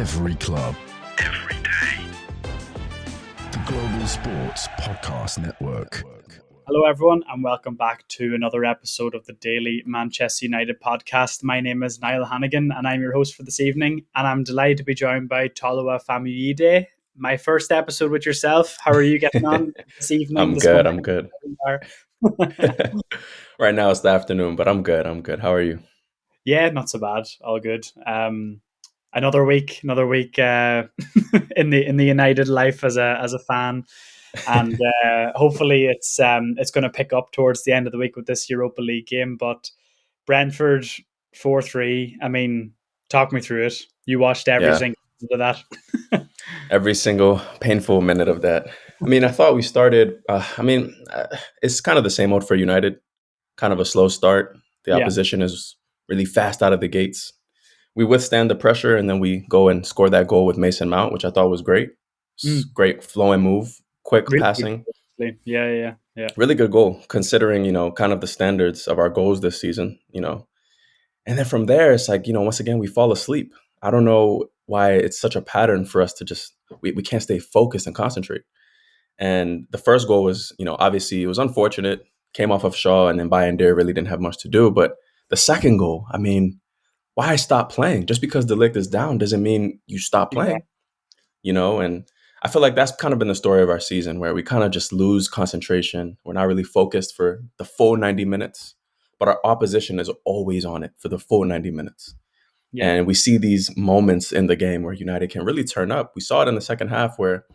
Every club. Every day. The Global Sports Podcast Network. Hello everyone and welcome back to another episode of the Daily Manchester United podcast. My name is Niall Hannigan and I'm your host for this evening, and I'm delighted to be joined by Toluwa Famuyide. My first episode with yourself. How are you getting on this evening? I'm good. Right now it's the afternoon, but I'm good. How are you? Yeah, not so bad. All good. Another week in the United life as a fan. And hopefully it's going to pick up towards the end of the week with this Europa League game. But Brentford 4-3. I mean, talk me through it. You watched every single bit of that. Every single painful minute of that. I mean, I thought we started. It's kind of the same old for United. Kind of a slow start. The opposition is really fast out of the gates. We withstand the pressure, and then we go and score that goal with Mason Mount, which I thought was great. Great flowing move. Quick really passing. Good. Yeah. Really good goal, considering, kind of the standards of our goals this season, And then from there, it's like, once again, we fall asleep. I don't know why it's such a pattern for us to just, we can't stay focused and concentrate. And the first goal was, obviously it was unfortunate, came off of Shaw, and then Bioniq really didn't have much to do. But the second goal, I mean, why stop playing? Just because the Ligt is down doesn't mean you stop playing, and I feel like that's kind of been the story of our season, where we kind of just lose concentration. We're not really focused for the full 90 minutes, but our opposition is always on it for the full 90 minutes. Yeah. And we see these moments in the game where United can really turn up. We saw it in the second half where,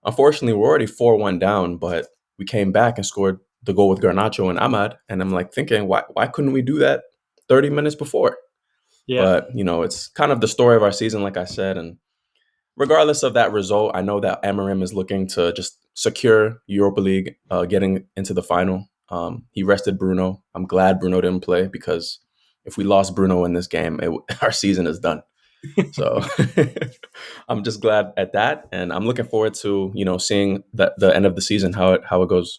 unfortunately, we're already 4-1 down, but we came back and scored the goal with Garnacho and Ahmad. And I'm like thinking, why couldn't we do that 30 minutes before? Yeah. But, it's kind of the story of our season, like I said. And regardless of that result, I know that Amorim is looking to just secure Europa League, getting into the final. He rested Bruno. I'm glad Bruno didn't play, because if we lost Bruno in this game, our season is done. So I'm just glad at that, and I'm looking forward to seeing the end of the season, how it goes.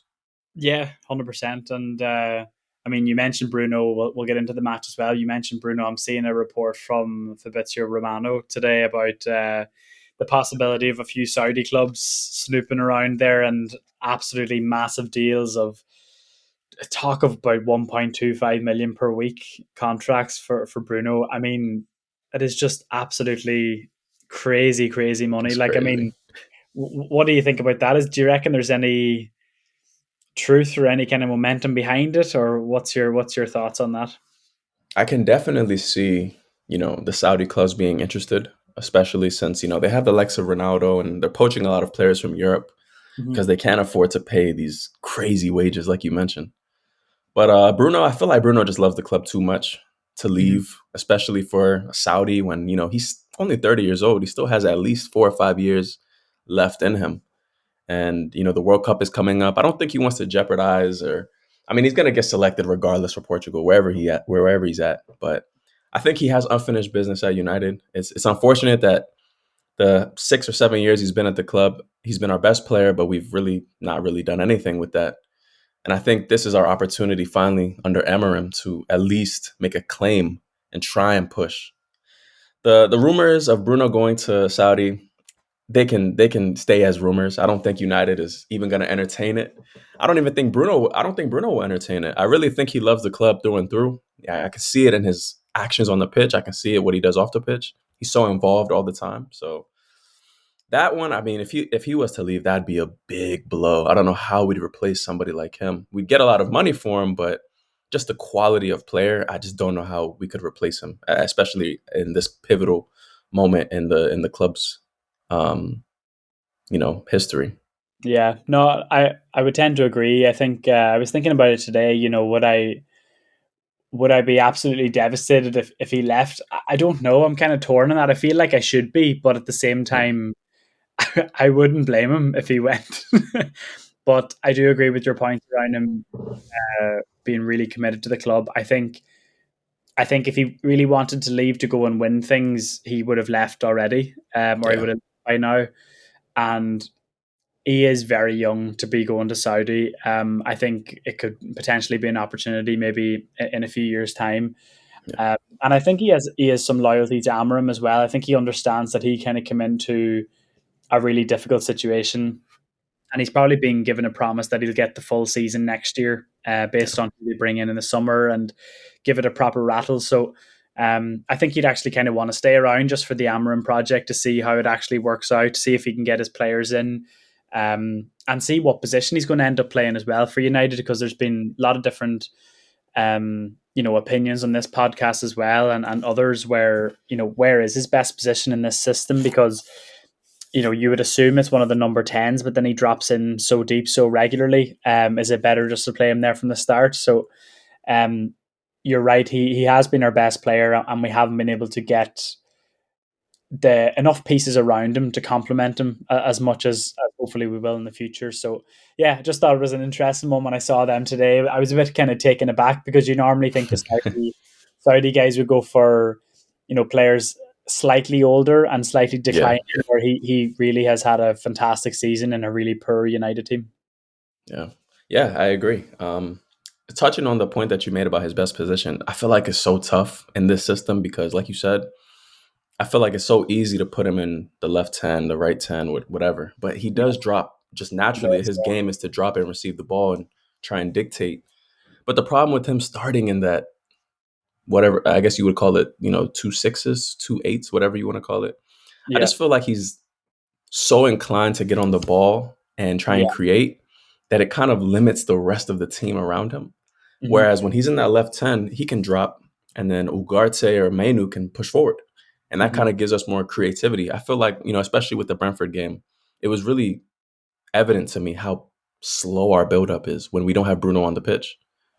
Yeah, 100%. And I mean, you mentioned Bruno. We'll get into the match as well. You mentioned Bruno. I'm seeing a report from Fabrizio Romano today about the possibility of a few Saudi clubs snooping around there, and absolutely massive deals of talk of about 1.25 million per week contracts for Bruno. I mean, it is just absolutely crazy money. It's like crazy. I mean, what do you think about that? Do you reckon there's any truth or any kind of momentum behind it, or what's your thoughts on that? I can definitely see the Saudi clubs being interested, especially since they have the likes of Ronaldo, and they're poaching a lot of players from Europe because they can't afford to pay these crazy wages like you mentioned. But Bruno, I feel like Bruno just loves the club too much to leave, especially for Saudi when, he's only 30 years old. He still has at least 4 or 5 years left in him. And, the World Cup is coming up. I don't think he wants to jeopardize he's going to get selected regardless for Portugal, wherever he's at. But I think he has unfinished business at United. It's unfortunate that the 6 or 7 years he's been at the club, he's been our best player, but we've really not really done anything with that. And I think this is our opportunity finally under Amorim to at least make a claim and try and push. The rumors of Bruno going to Saudi, they can stay as rumors. I don't think United is even going to entertain it. I don't think Bruno will entertain it. I really think he loves the club through and through. Yeah, I can see it in his actions on the pitch. I can see it what he does off the pitch. He's so involved all the time. So that one, I mean, if he was to leave, that'd be a big blow. I don't know how we'd replace somebody like him. We'd get a lot of money for him, but just the quality of player, I just don't know how we could replace him, especially in this pivotal moment in the club's, history. Yeah, no, I would tend to agree. I think I was thinking about it today. Would I be absolutely devastated if he left? I don't know. I'm kind of torn on that. I feel like I should be, but at the same time, I wouldn't blame him if he went. But I do agree with your point around him being really committed to the club. I think if he really wanted to leave to go and win things, he would have left already, or he would have by now. And he is very young to be going to Saudi. I think it could potentially be an opportunity maybe in a few years' time. And I think he has some loyalty to Amorim as well. I think he understands that he kind of came into a really difficult situation, and he's probably being given a promise that he'll get the full season next year, based on who they bring in the summer and give it a proper rattle. So I think he'd actually kind of want to stay around just for the Amorim project to see how it actually works out, see if he can get his players in, and see what position he's going to end up playing as well for United, because there's been a lot of different opinions on this podcast as well, and others where, where is his best position in this system, because you would assume it's one of the number 10s, but then he drops in so deep so regularly. Is it better just to play him there from the start? So you're right, he has been our best player, and we haven't been able to get enough pieces around him to complement him as much as hopefully we will in the future. So yeah, just thought it was an interesting one when I saw them today. I was a bit kind of taken aback, because you normally think the Saudi guys would go for players slightly older and slightly declining, where he really has had a fantastic season in a really poor United team. Yeah, I agree. Touching on the point that you made about his best position, I feel like it's so tough in this system because, like you said, I feel like it's so easy to put him in the left hand, the right hand, whatever. But he does drop just naturally. His game is to drop and receive the ball and try and dictate. But the problem with him starting in that, whatever, I guess you would call it, 2 6s, 2 8s, whatever you want to call it. I just feel like he's so inclined to get on the ball and try and create that it kind of limits the rest of the team around him. Mm-hmm. Whereas when he's in that left 10, he can drop, and then Ugarte or Mainu can push forward. And that kind of gives us more creativity. I feel like, especially with the Brentford game, it was really evident to me how slow our buildup is when we don't have Bruno on the pitch.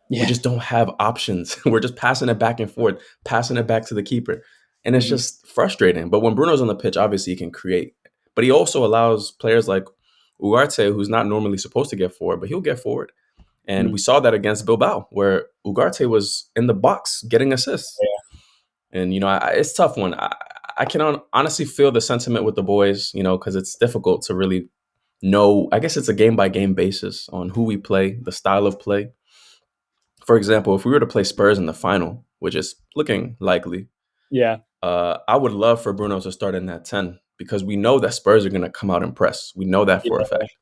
Yeah. We just don't have options. We're just passing it back and forth, passing it back to the keeper. And it's just frustrating. But when Bruno's on the pitch, obviously he can create. But he also allows players like Ugarte, who's not normally supposed to get forward, but he'll get forward. And we saw that against Bilbao, where Ugarte was in the box getting assists. Yeah. And, it's a tough one. I can honestly feel the sentiment with the boys, because it's difficult to really know. I guess it's a game-by-game basis on who we play, the style of play. For example, if we were to play Spurs in the final, which is looking likely, I would love for Bruno to start in that 10, because we know that Spurs are going to come out and press. We know that for a fact.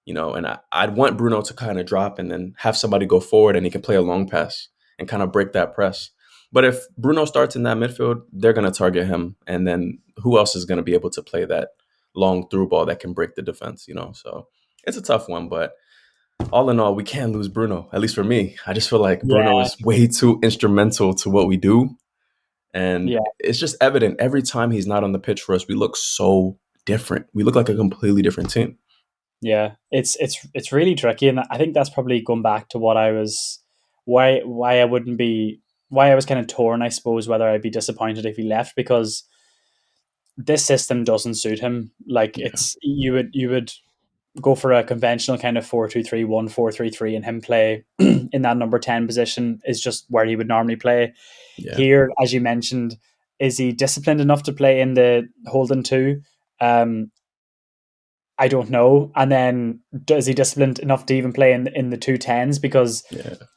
And I'd want Bruno to kind of drop and then have somebody go forward and he can play a long pass and kind of break that press. But if Bruno starts in that midfield, they're going to target him. And then who else is going to be able to play that long through ball that can break the defense, So it's a tough one. But all in all, we can't lose Bruno, at least for me. I just feel like Bruno is way too instrumental to what we do. And it's just evident every time he's not on the pitch for us, we look so different. We look like a completely different team. Yeah, it's really tricky. And I think that's probably going back to what I was, why I was kind of torn, I suppose, whether I'd be disappointed if he left, because this system doesn't suit him. Like you would go for a conventional kind of 4-2-3-1, 4-3-3, and him play in that number 10 position is just where he would normally play. Yeah. Here, as you mentioned, is he disciplined enough to play in the holding 2? I don't know. And then is he disciplined enough to even play in the 2 10s, because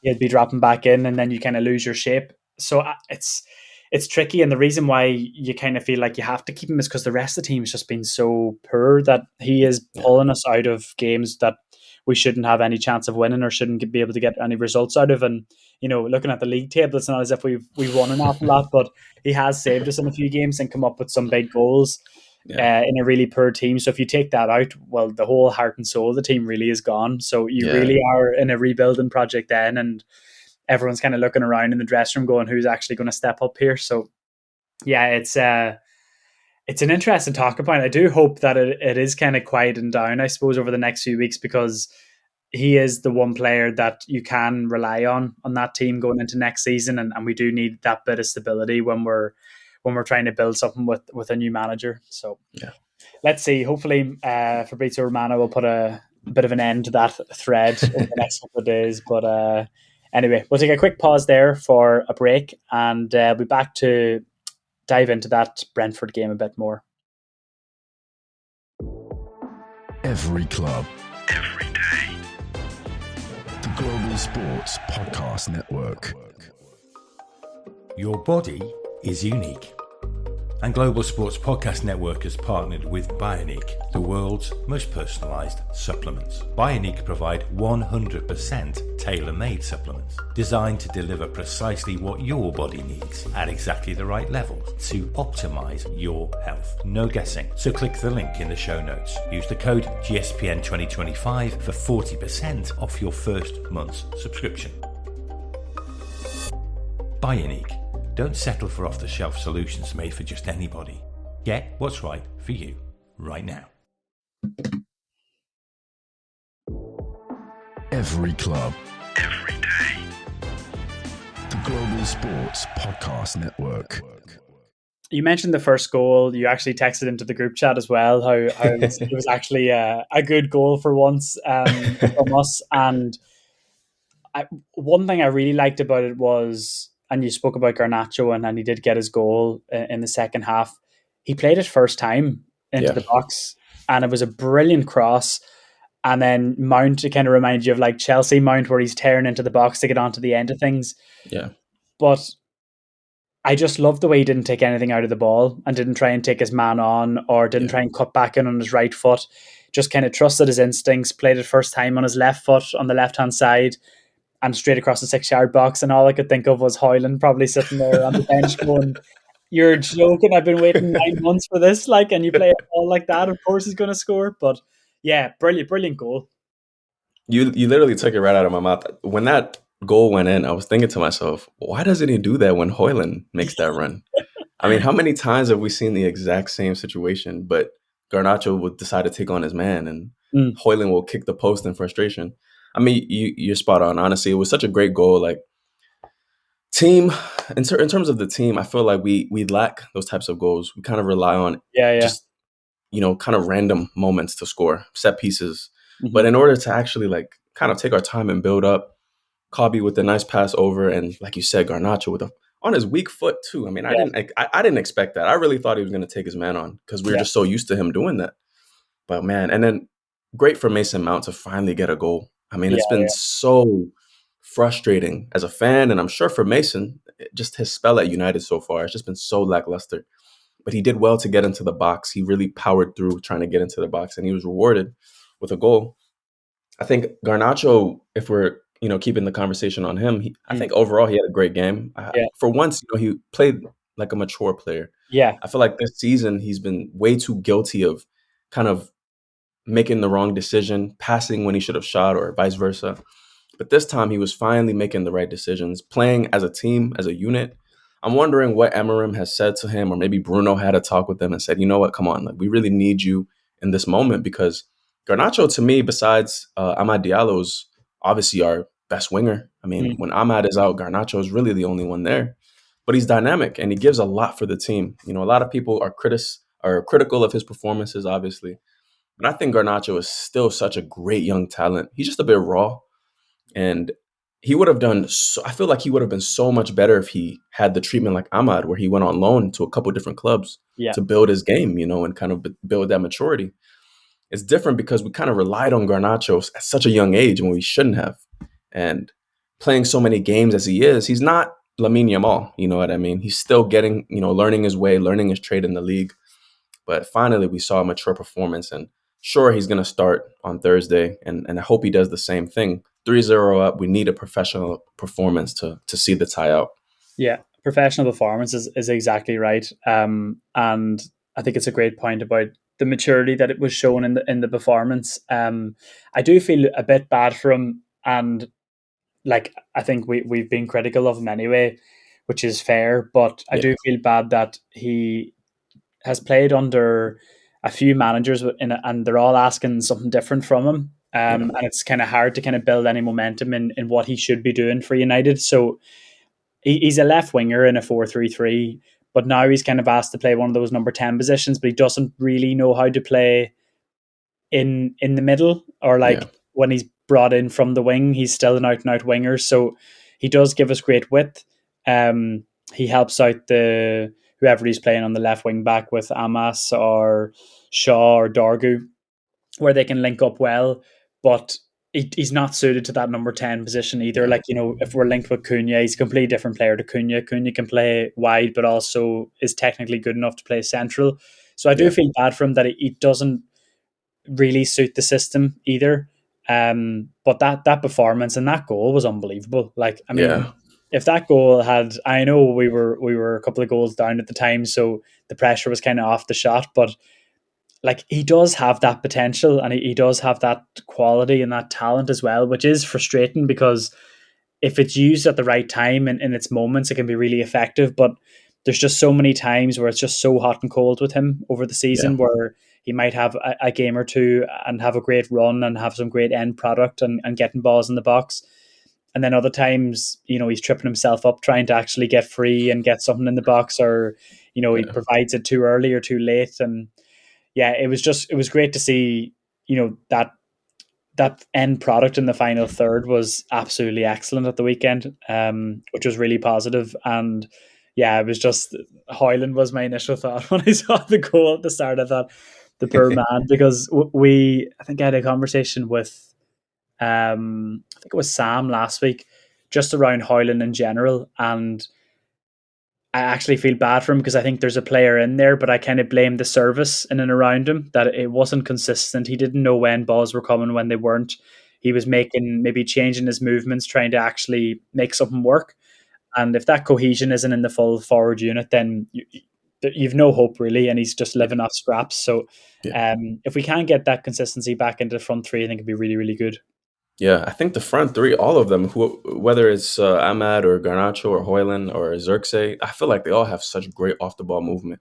he'd be dropping back in and then you kind of lose your shape. So it's tricky. And the reason why you kind of feel like you have to keep him is because the rest of the team has just been so poor that he is pulling us out of games that we shouldn't have any chance of winning or shouldn't be able to get any results out of. And, looking at the league table, it's not as if we've won an awful lot, but he has saved us in a few games and come up with some big goals. In a really poor team. So if you take that out, well, the whole heart and soul of the team really is gone. So you really are in a rebuilding project then, and everyone's kind of looking around in the dressing room going, who's actually going to step up here? So yeah, it's an interesting talking point. I do hope that it is kind of quieting down, I suppose, over the next few weeks, because he is the one player that you can rely on that team going into next season, and we do need that bit of stability when we're trying to build something with a new manager. So let's see. Hopefully Fabrizio Romano will put a bit of an end to that thread over the next couple of days. But anyway, we'll take a quick pause there for a break, and we'll be back to dive into that Brentford game a bit more. Every club, every day. The Global Sports Podcast Network. Your body is unique. And Global Sports Podcast Network has partnered with Bioniq, the world's most personalised supplements. Bioniq provide 100% tailor-made supplements designed to deliver precisely what your body needs at exactly the right levels to optimise your health. No guessing. So click the link in the show notes. Use the code GSPN2025 for 40% off your first month's subscription. Bioniq. Don't settle for off-the-shelf solutions made for just anybody. Get what's right for you right now. Every club, every day. The Global Sports Podcast Network. You mentioned the first goal. You actually texted into the group chat as well how it was actually a good goal for once from us. And one thing I really liked about it was, and you spoke about Garnacho, and he did get his goal in the second half. He played it first time into the box, and it was a brilliant cross. And then Mount, to kind of remind you of like Chelsea Mount, where he's tearing into the box to get onto the end of things. Yeah. But I just loved the way he didn't take anything out of the ball and didn't try and take his man on or didn't try and cut back in on his right foot. Just kind of trusted his instincts, played it first time on his left foot on the left-hand side, and straight across the 6-yard box. And all I could think of was Hoyland probably sitting there on the bench going, "You're joking, I've been waiting 9 months for this, like, and you play a ball like that, of course he's going to score." But yeah, brilliant goal. You literally took it right out of my mouth. When that goal went in, I was thinking to myself, why doesn't he do that when Hoyland makes that run? I mean, how many times have we seen the exact same situation, but Garnacho would decide to take on his man and Hoyland will kick the post in frustration? I mean, you're spot on. Honestly, it was such a great goal. Like, team, in terms of the team, I feel like we lack those types of goals. We kind of rely on just, kind of random moments to score, set pieces. Mm-hmm. But in order to actually like kind of take our time and build up, Kobe with a nice pass over, and like you said, Garnacho on his weak foot too. I mean, I didn't expect that. I really thought he was going to take his man on because we were just so used to him doing that. But man, and then great for Mason Mount to finally get a goal. I mean, it's been so frustrating as a fan, and I'm sure for Mason, just his spell at United so far, it's just been so lackluster. But he did well to get into the box. He really powered through trying to get into the box, and he was rewarded with a goal. I think Garnacho, if we're keeping the conversation on him, I think overall he had a great game. For once, he played like a mature player. Yeah, I feel like this season he's been way too guilty of kind of making the wrong decision, passing when he should have shot, or vice versa. But this time he was finally making the right decisions, playing as a team, as a unit. I'm wondering what Emerim has said to him, or maybe Bruno had a talk with them and said, you know what, come on, like, we really need you in this moment, because Garnacho, to me, besides Ahmad Diallo, is obviously our best winger. I mean, when Ahmad is out, Garnacho is really the only one there. But he's dynamic, and he gives a lot for the team. A lot of people are critical of his performances, obviously. But I think Garnacho is still such a great young talent. He's just a bit raw. And he would have done I feel like he would have been so much better if he had the treatment like Ahmad, where he went on loan to a couple different clubs to build his game, and kind of build that maturity. It's different because we kind of relied on Garnacho at such a young age when we shouldn't have. And playing so many games as he is, he's not Lamine Yamal, you know what I mean? He's still getting, learning his way, learning his trade in the league. But finally, we saw a mature performance. And sure, he's going to start on Thursday. And I hope he does the same thing. 3-0 up, we need a professional performance to see the tie out. Yeah, professional performance is exactly right. And I think it's a great point about the maturity that it was shown in the performance. I do feel a bit bad for him, and like I think we've been critical of him anyway, which is fair. But I do feel bad that he has played under a few managers, and they're all asking something different from him. And it's kind of hard to kind of build any momentum in what he should be doing for United. So he's a left winger in a 4-3-3, but now he's kind of asked to play one of those number 10 positions, but he doesn't really know how to play in the middle, or when he's brought in from the wing, he's still an out-and-out winger. So he does give us great width. He helps out whoever he's playing on the left wing back with Amas or Shaw or Dorgu, where they can link up well. But he's not suited to that number 10 position either. Like, if we're linked with Cunha, he's a completely different player to Cunha. Cunha can play wide, but also is technically good enough to play central. So I do feel bad for him that he doesn't really suit the system either. But that performance and that goal was unbelievable. Like, I mean, if that goal had, I know we were a couple of goals down at the time, so the pressure was kind of off the shot, but like, he does have that potential, and he does have that quality and that talent as well, which is frustrating because if it's used at the right time and in its moments, it can be really effective. But there's just so many times where it's just so hot and cold with him over the season, where he might have a game or two and have a great run and have some great end product and getting balls in the box. And then other times, he's tripping himself up trying to actually get free and get something in the box, or, he provides it too early or too late. And yeah, it was great to see, that end product in the final third was absolutely excellent at the weekend, which was really positive. And yeah, it was just, Højlund was my initial thought when I saw the goal at the start. I thought, the poor man, because I think I had a conversation with, I think it was Sam last week, just around Højlund in general, and I actually feel bad for him because I think there's a player in there, but I kind of blame the service in and around him, that it wasn't consistent. He didn't know when balls were coming, when they weren't. He was maybe changing his movements, trying to actually make something work. And if that cohesion isn't in the full forward unit, then you've no hope really, and he's just living off scraps. So if we can get that consistency back into the front three, I think it'd be really, really good. Yeah, I think the front three, all of them, whether it's Ahmad or Garnacho or Højlund or Xerxes, I feel like they all have such great off-the-ball movement.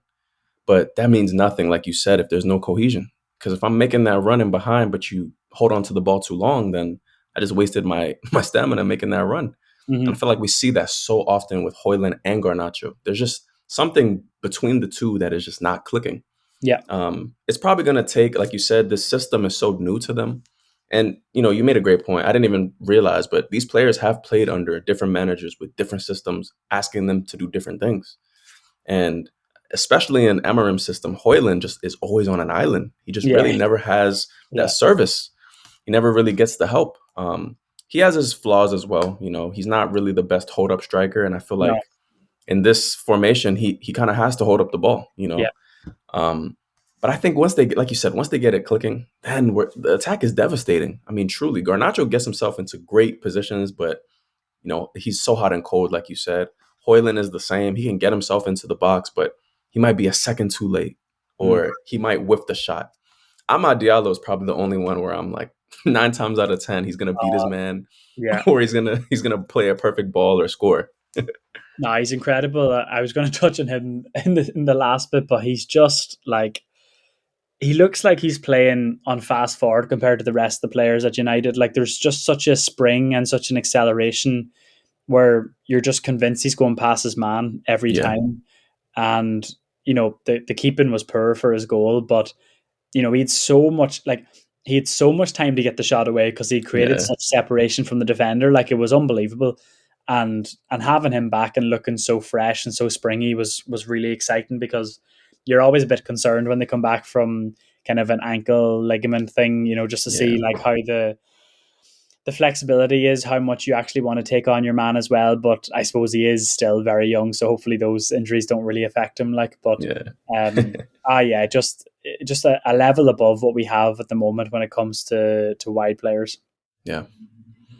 But that means nothing, like you said, if there's no cohesion. Because if I'm making that run in behind, but you hold on to the ball too long, then I just wasted my stamina making that run. And I feel like we see that so often with Højlund and Garnacho. There's just something between the two that is just not clicking. Yeah. It's probably going to take, like you said, the system is so new to them. And, you made a great point. I didn't even realize, but these players have played under different managers with different systems, asking them to do different things. And especially in Amarim's system, Højlund just is always on an island. He just really never has that service. He never really gets the help. He has his flaws as well. He's not really the best hold-up striker. And I feel like in this formation, he kind of has to hold up the ball, But I think once they get it clicking, then the attack is devastating. I mean, truly, Garnacho gets himself into great positions, but, he's so hot and cold, like you said. Højlund is the same. He can get himself into the box, but he might be a second too late, or he might whiff the shot. Ahmad Diallo is probably the only one where I'm like 9 times out of 10, he's going to beat his man, or he's going to play a perfect ball or score. No, he's incredible. I was going to touch on him in the last bit, but he's just like, he looks like he's playing on fast forward compared to the rest of the players at United. Like, there's just such a spring and such an acceleration where you're just convinced he's going past his man every time. And, the keeping was poor for his goal, but, he had so much time to get the shot away because he created such separation from the defender. Like, it was unbelievable. And having him back and looking so fresh and so springy was really exciting, because you're always a bit concerned when they come back from kind of an ankle ligament thing, just to see like how the flexibility is, how much you actually want to take on your man as well. But I suppose he is still very young, so hopefully those injuries don't really affect him. Just a level above what we have at the moment when it comes to wide players. Yeah.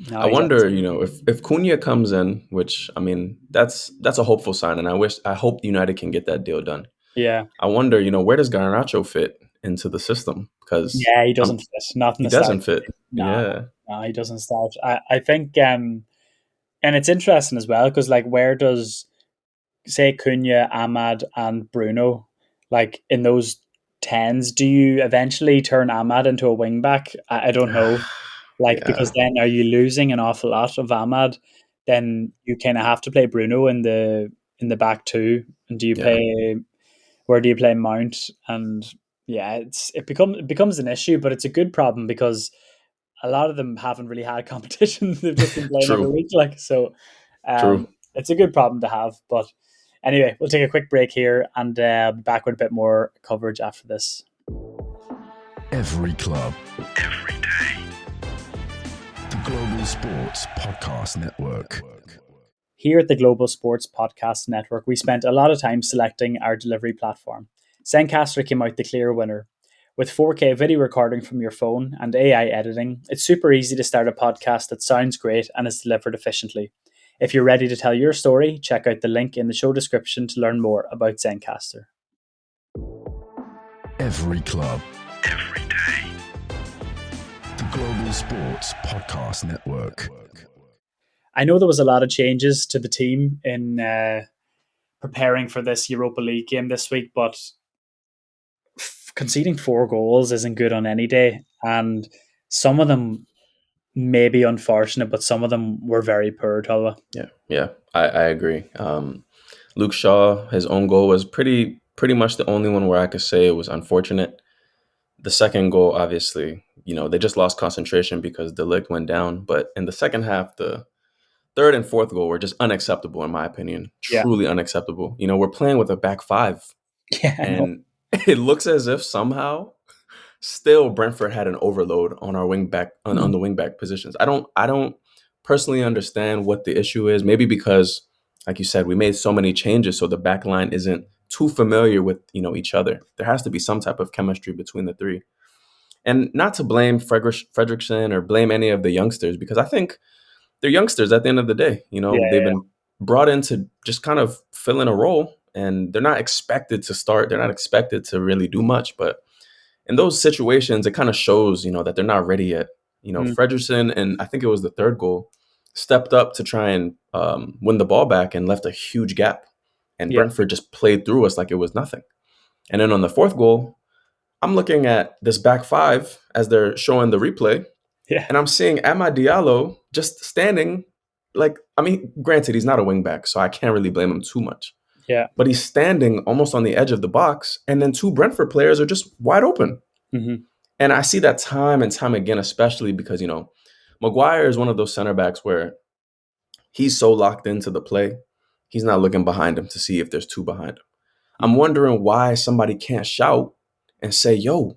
No, I wonder, if Cunha comes in, which, I mean, that's a hopeful sign, and I hope United can get that deal done. Yeah. I wonder, where does Garnacho fit into the system? Because he doesn't fit. Not in the start. He doesn't fit. No, he doesn't start. I think, and it's interesting as well, because like, where does, say, Cunha, Ahmad, and Bruno, like in those 10s, do you eventually turn Ahmad into a wing back? I don't know. Because then are you losing an awful lot of Ahmad? Then you kind of have to play Bruno in the back two. And where do you play Mount? And it becomes an issue, but it's a good problem because a lot of them haven't really had competition. They've just been playing every week. It's a good problem to have. But anyway, we'll take a quick break here and be back with a bit more coverage after this. Every club, every day. Global Sports Podcast Network. Here at the Global Sports Podcast Network, we spent a lot of time selecting our delivery platform. Zencastr came out the clear winner. With 4K video recording from your phone and AI editing, it's super easy to start a podcast that sounds great and is delivered efficiently. If you're ready to tell your story, check out the link in the show description to learn more about Zencastr. Every club, every day. The Global Sports Podcast Network. I know there was a lot of changes to the team in preparing for this Europa League game this week, but conceding 4 goals isn't good on any day. And some of them may be unfortunate, but some of them were very poor, Toluwa. Yeah, I agree. Luke Shaw, his own goal was pretty much the only one where I could say it was unfortunate. The second goal, obviously, they just lost concentration because De Ligt went down. But in the second half, the third and fourth goal were just unacceptable, in my opinion. Truly unacceptable. We're playing with a back five. Yeah, and it looks as if somehow still Brentford had an overload on our wing back on the wing back positions. I don't personally understand what the issue is. Maybe because, like you said, we made so many changes, so the back line isn't too familiar with each other. There has to be some type of chemistry between the three. And not to blame Fredrickson or blame any of the youngsters, because I think they're youngsters at the end of the day. They've been brought in to just kind of fill in a role, and they're not expected to start. They're not expected to really do much. But in those situations, it kind of shows, that they're not ready yet. Fredrickson, and I think it was the third goal, stepped up to try and win the ball back and left a huge gap. And Brentford just played through us like it was nothing. And then on the fourth goal, I'm looking at this back five as they're showing the replay. Yeah. And I'm seeing Ahmad Diallo just standing granted, he's not a wing back, so I can't really blame him too much. Yeah. But he's standing almost on the edge of the box, and then 2 Brentford players are just wide open. Mm-hmm. And I see that time and time again, especially because, Maguire is one of those center backs where he's so locked into the play, he's not looking behind him to see if there's 2 behind him. I'm wondering why somebody can't shout and say, yo,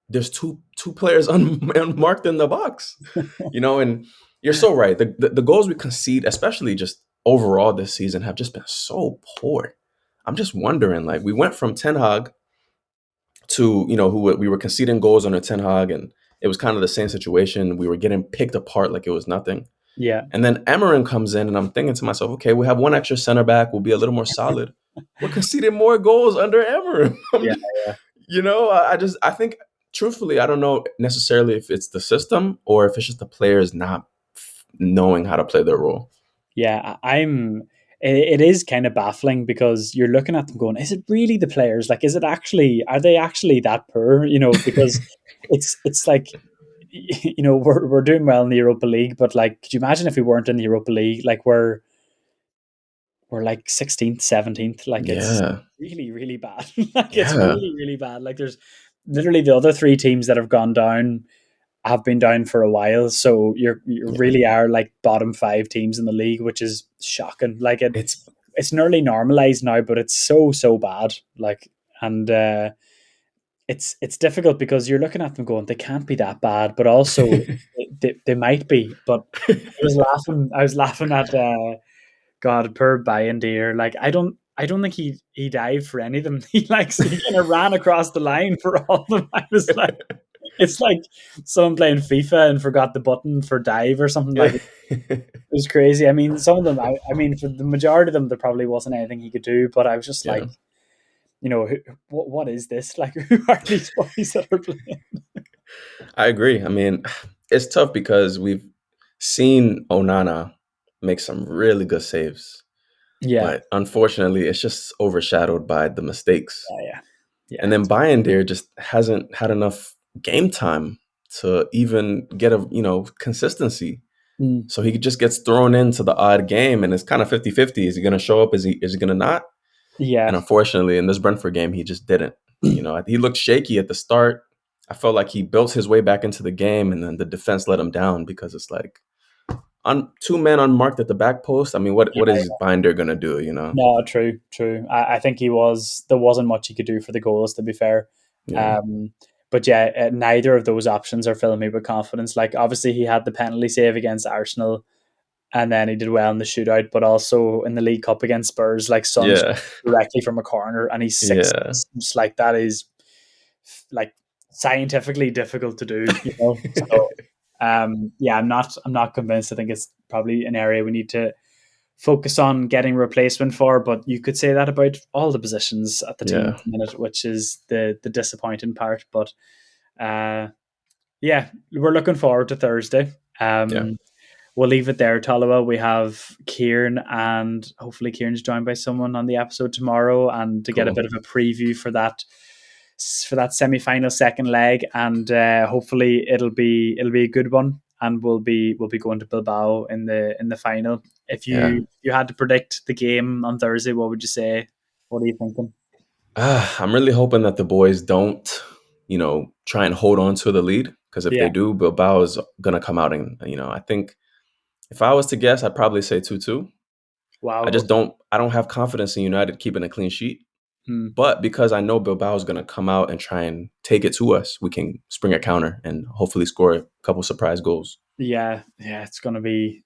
there's two players unmarked in the box, and you're so right. The goals we concede, especially just overall this season, have just been so poor. I'm just wondering, we went from Ten Hag to, we were conceding goals under Ten Hag, and it was kind of the same situation. We were getting picked apart like it was nothing. Yeah. And then Amarim comes in, and I'm thinking to myself, okay, we have 1 extra center back. We'll be a little more solid. We're conceding more goals under Amarim. I think, truthfully, I don't know necessarily if it's the system or if it's just the players not knowing how to play their role. Yeah, it is kind of baffling because you're looking at them going, is it really the players? Like, are they actually that poor? Because it's like, we're doing well in the Europa League, but could you imagine if we weren't in the Europa League? We're like 16th, 17th. It's really, really bad. It's really, really bad. There's literally the other 3 teams that have gone down have been down for a while. So you really are bottom 5 teams in the league, which is shocking. It's nearly normalized now, but it's so bad. It's difficult because you're looking at them going, they can't be that bad, but also they might be. But I was laughing at God, poor Bioniq. I don't think he dived for any of them. He kind of ran across the line for all of them. I was like, it's like someone playing FIFA and forgot the button for dive or something like it. It was crazy. I mean, some of them, for the majority of them, there probably wasn't anything he could do, but I was just what is this? Who are these boys that are playing? I agree. I mean, it's tough because we've seen Onana make some really good saves. Yeah. But unfortunately, it's just overshadowed by the mistakes. Yeah. And then Bioniq just hasn't had enough game time to even get consistency. So he just gets thrown into the odd game, and it's kind of 50-50. Is he going to show up? Is he going to not? Yeah. And unfortunately, in this Brentford game, he just didn't. He looked shaky at the start. I felt like he built his way back into the game, and then the defense let him down because it's on 2 men unmarked at the back post. I mean, what is Binder going to do, No, true. I think there wasn't much he could do for the goals, to be fair. Yeah. But yeah, neither of those options are filling me with confidence. Like, obviously, he had the penalty save against Arsenal, and then he did well in the shootout, but also in the League Cup against Spurs, like Son Yeah. directly from a corner, and he's six. Yeah. It's like, that is like scientifically difficult to do, you know. So yeah, I'm not convinced. I think it's probably an area we need to focus on getting replacement for, but you could say that about all the positions at the team at the minute, which is the disappointing part. But yeah, we're looking forward to Thursday. We'll leave it there, Toluwa. We have Kieran, and hopefully Kieran's joined by someone on the episode tomorrow, and to get a bit of a preview for that semi-final second leg, and hopefully it'll be a good one, and we'll be going to Bilbao in the final. If you had to predict the game on Thursday, what would you say? What are you thinking? I'm really hoping that the boys don't, try and hold on to the lead, because if they do, Bilbao is gonna come out and, I think if I was to guess, I'd probably say 2-2. Wow. I don't have confidence in United keeping a clean sheet. But because I know Bilbao is going to come out and try and take it to us, we can spring a counter and hopefully score a couple surprise goals. Yeah, it's going to be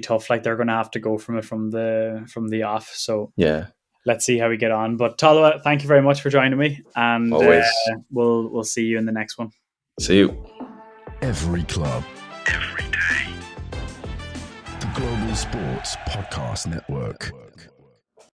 tough. Like, they're going to have to go from the off. So yeah, let's see how we get on. But Toluwa, thank you very much for joining me, and always we'll see you in the next one. See you. Every club, every day. The Global Sports Podcast Network.